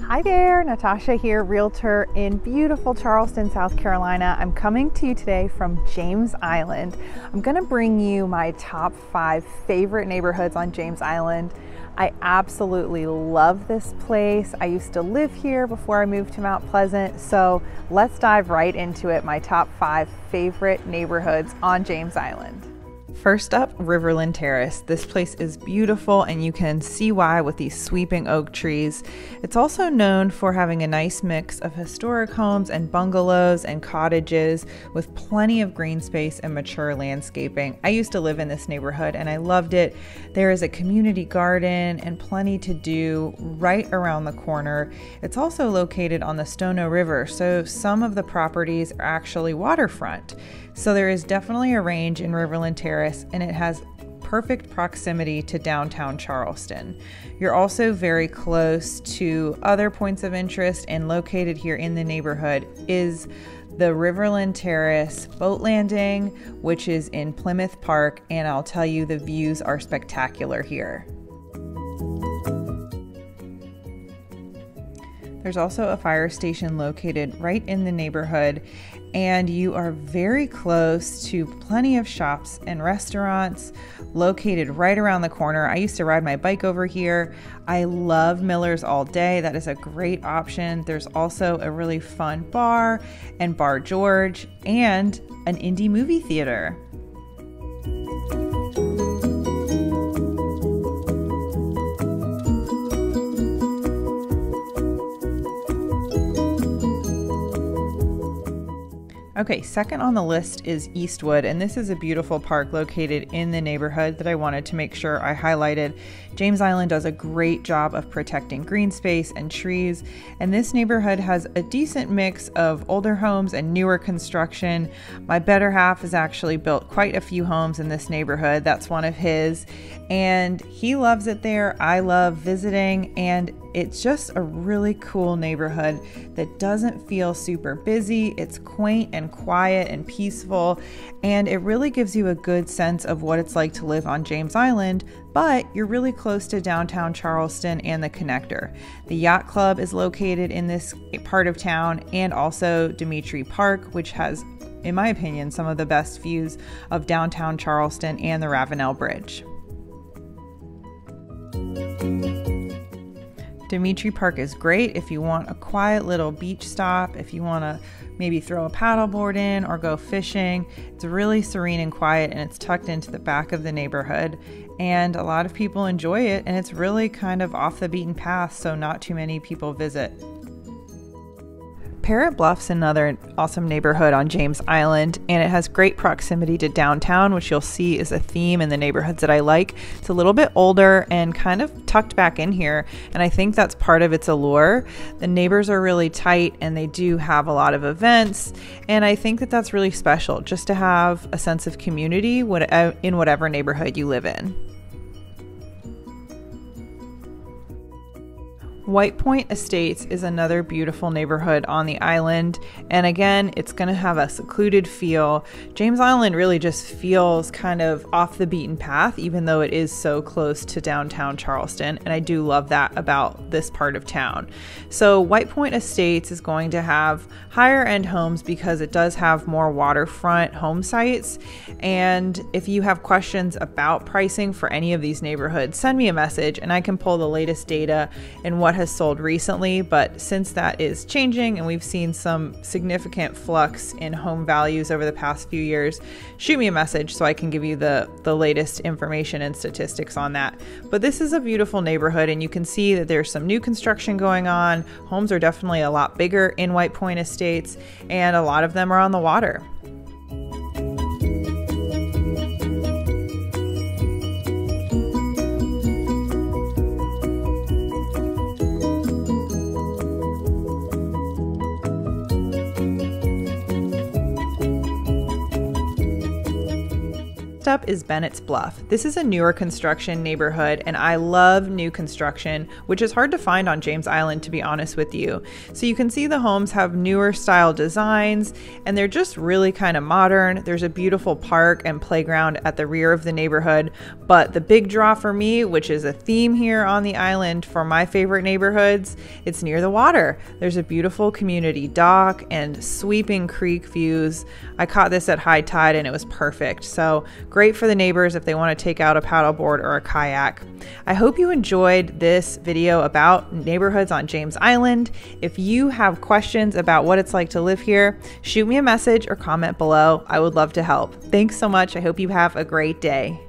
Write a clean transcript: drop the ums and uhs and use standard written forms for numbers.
Hi there, Natasha here, realtor in beautiful Charleston, South Carolina. I'm coming to you today from James Island. I'm gonna bring you my top 5 favorite neighborhoods on James Island. I absolutely love this place. I used to live here before I moved to Mount Pleasant, so let's dive right into it, my top 5 favorite neighborhoods on James Island. First up, Riverland Terrace. This place is beautiful and you can see why with these sweeping oak trees. It's also known for having a nice mix of historic homes and bungalows and cottages with plenty of green space and mature landscaping. I used to live in this neighborhood and I loved it. There is a community garden and plenty to do right around the corner. It's also located on the Stono River, so some of the properties are actually waterfront. So there is definitely a range in Riverland Terrace and it has perfect proximity to downtown Charleston. You're also very close to other points of interest, and located here in the neighborhood is the Riverland Terrace boat landing, which is in Plymouth Park, and I'll tell you the views are spectacular here. There's also a fire station located right in the neighborhood, and you are very close to plenty of shops and restaurants located right around the corner. I used to ride my bike over here. I love Miller's all day. That is a great option. There's also a really fun bar and Bar George and an indie movie theater. Okay, second on the list is Eastwood, and this is a beautiful park located in the neighborhood that I wanted to make sure I highlighted. James Island does a great job of protecting green space and trees, and this neighborhood has a decent mix of older homes and newer construction. My better half has actually built quite a few homes in this neighborhood. That's one of his, and he loves it there. I love visiting, and it's just a really cool neighborhood that doesn't feel super busy. It's quaint and quiet and peaceful, and it really gives you a good sense of what it's like to live on James Island, but you're really close to downtown Charleston and the connector. The Yacht Club is located in this part of town, and also Dimitri Park, which has, in my opinion, some of the best views of downtown Charleston and the Ravenel Bridge. Dimitri Park is great if you want a quiet little beach stop, if you want to maybe throw a paddleboard in or go fishing. It's really serene and quiet, and it's tucked into the back of the neighborhood, and a lot of people enjoy it, and it's really kind of off the beaten path, so not too many people visit. Parrot Bluff's another awesome neighborhood on James Island, and it has great proximity to downtown, which you'll see is a theme in the neighborhoods that I like. It's a little bit older and kind of tucked back in here, and I think that's part of its allure. The neighbors are really tight and they do have a lot of events, and I think that that's really special, just to have a sense of community in whatever neighborhood you live in. White Point Estates is another beautiful neighborhood on the island, and again, it's going to have a secluded feel. James Island really just feels kind of off the beaten path, even though it is so close to downtown Charleston, and I do love that about this part of town. So White Point Estates is going to have higher end homes because it does have more waterfront home sites, and if you have questions about pricing for any of these neighborhoods, send me a message and I can pull the latest data and what has sold recently. But since that is changing and we've seen some significant flux in home values over the past few years, shoot me a message so I can give you the latest information and statistics on that. But this is a beautiful neighborhood, and you can see that there's some new construction going on. Homes are definitely a lot bigger in White Point Estates, and a lot of them are on the water. First up is Bennetts Bluff. This is a newer construction neighborhood, and I love new construction, which is hard to find on James Island, to be honest with you. So you can see the homes have newer style designs, and they're just really kind of modern. There's a beautiful park and playground at the rear of the neighborhood, but the big draw for me, which is a theme here on the island for my favorite neighborhoods, it's near the water. There's a beautiful community dock and sweeping creek views. I caught this at high tide and it was perfect. So great for the neighbors if they want to take out a paddleboard or a kayak. I hope you enjoyed this video about neighborhoods on James Island. If you have questions about what it's like to live here, shoot me a message or comment below. I would love to help. Thanks so much. I hope you have a great day.